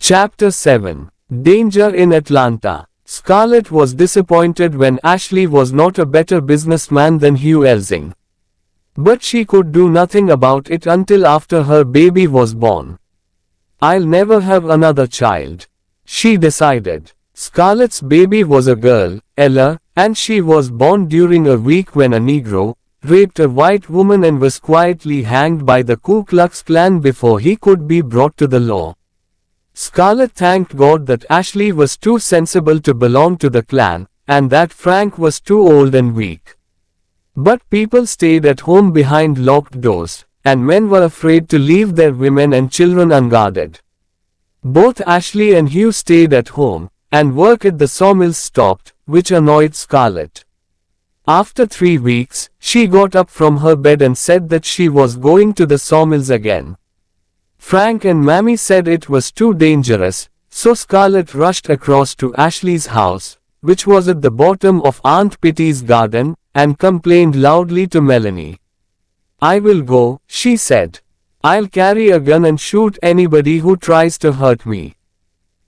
Chapter 7. Danger in Atlanta. Scarlett was disappointed when Ashley was not a better businessman than Hugh Elsing. But she could do nothing about it until after her baby was born. "I'll never have another child," she decided. Scarlett's baby was a girl, Ella, and she was born during a week when a Negro raped a white woman and was quietly hanged by the Ku Klux Klan before he could be brought to the law. Scarlett thanked God that Ashley was too sensible to belong to the Klan, and that Frank was too old and weak. But people stayed at home behind locked doors, and men were afraid to leave their women and children unguarded. Both Ashley and Hugh stayed at home, and work at the sawmills stopped, which annoyed Scarlett. After 3 weeks, she got up from her bed and said that she was going to the sawmills again. Frank and Mammy said it was too dangerous, so Scarlett rushed across to Ashley's house, which was at the bottom of Aunt Pitty's garden, and complained loudly to Melanie. "I will go," she said. "I'll carry a gun and shoot anybody who tries to hurt me."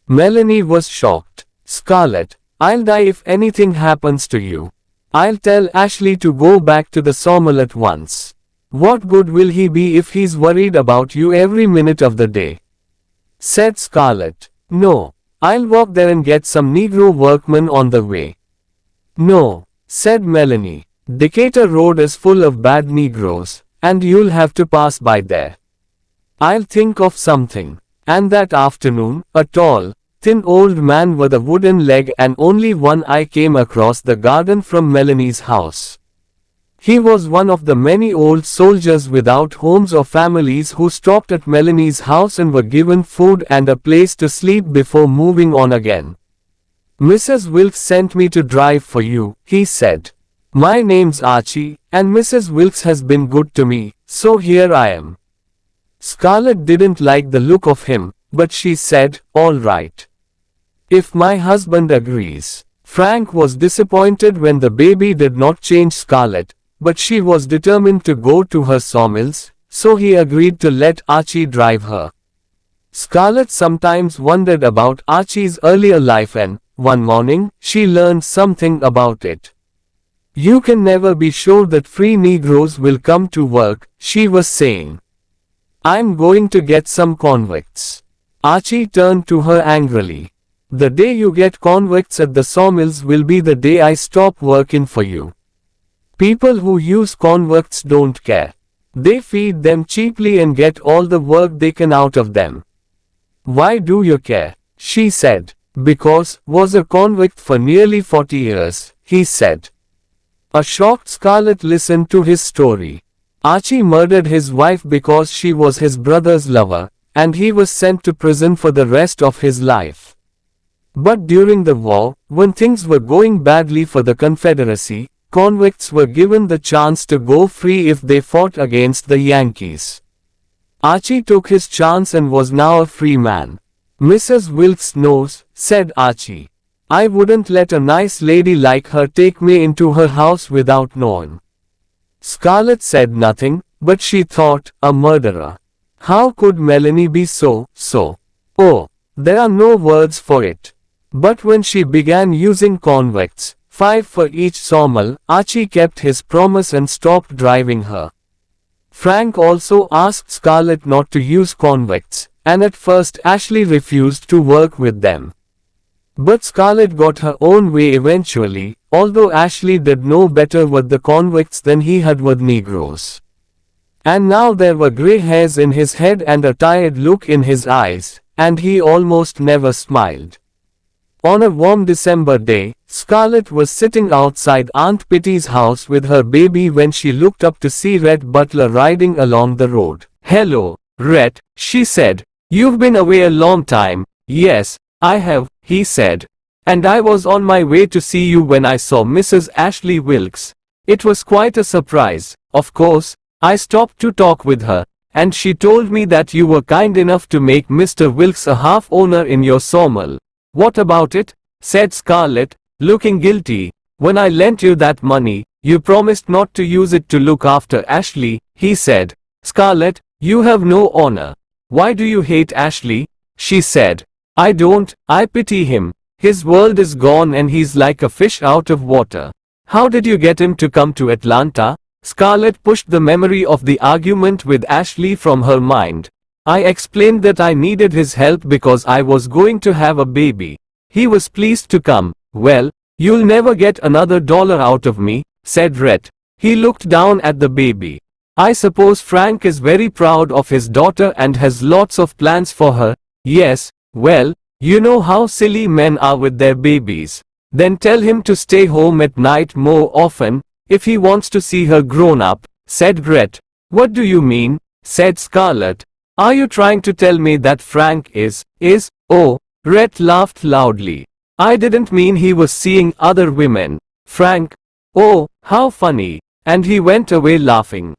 Melanie was shocked. "Scarlett, I'll die if anything happens to you. I'll tell Ashley to go back to the sawmill at once. What good will he be if he's worried about you every minute of the day?" said Scarlett. "No. I'll walk there and get some Negro workmen on the way." "No," said Melanie. "Decatur Road is full of bad Negroes, and you'll have to pass by there." "I'll think of something." And that afternoon, a tall, thin old man with a wooden leg and only one eye came across the garden from Melanie's house. He was one of the many old soldiers without homes or families who stopped at Melanie's house and were given food and a place to sleep before moving on again. "Mrs. Wilkes sent me to drive for you," he said. "My name's Archie, and Mrs. Wilkes has been good to me, so here I am." Scarlett didn't like the look of him, but she said, "All right. If my husband agrees." Frank was disappointed when the baby did not change Scarlett, but she was determined to go to her sawmills, so he agreed to let Archie drive her. Scarlett sometimes wondered about Archie's earlier life and, one morning, she learned something about it. "You can never be sure that free Negroes will come to work," she was saying. "I'm going to get some convicts." Archie turned to her angrily. "The day you get convicts at the sawmills will be the day I stop working for you. People who use convicts don't care. They feed them cheaply and get all the work they can out of them." "Why do you care?" she said. "Because, was a convict for nearly 40 years, he said." A shocked Scarlett listened to his story. Archie murdered his wife because she was his brother's lover, and he was sent to prison for the rest of his life. But during the war, when things were going badly for the Confederacy, convicts were given the chance to go free if they fought against the Yankees. Archie took his chance and was now a free man. "Mrs. Wilkes knows," said Archie. "I wouldn't let a nice lady like her take me into her house without knowing." Scarlett said nothing, but she thought, a murderer. How could Melanie be so? Oh, there are no words for it. But when she began using convicts, 5 for each sawmill, Archie kept his promise and stopped driving her. Frank also asked Scarlett not to use convicts, and at first Ashley refused to work with them. But Scarlett got her own way eventually, although Ashley did no better with the convicts than he had with Negroes. And now there were gray hairs in his head and a tired look in his eyes, and he almost never smiled. On a warm December day, Scarlett was sitting outside Aunt Pitty's house with her baby when she looked up to see Rhett Butler riding along the road. "Hello, Rhett," she said. "You've been away a long time." "Yes, I have," he said. "And I was on my way to see you when I saw Mrs. Ashley Wilkes. It was quite a surprise. Of course, I stopped to talk with her, and she told me that you were kind enough to make Mr. Wilkes a half-owner in your sawmill." "What about it?" said Scarlett, looking guilty. "When I lent you that money, you promised not to use it to look after Ashley," he said. "Scarlett, you have no honor. Why do you hate Ashley?" she said. I don't, I pity him. His world is gone and he's like a fish out of water. How did you get him to come to Atlanta? Scarlett pushed the memory of the argument with Ashley from her mind. I explained that I needed his help because I was going to have a baby. He was pleased to come. Well, you'll never get another dollar out of me, said Rhett. He looked down at the baby. I suppose Frank is very proud of his daughter and has lots of plans for her. Yes, well, you know how silly men are with their babies. Then tell him to stay home at night more often, if he wants to see her grown up, said Rhett. What do you mean? Said Scarlett. Are you trying to tell me that Frank is? Oh, Rhett laughed loudly. I didn't mean he was seeing other women. Frank? Oh, how funny. And he went away laughing.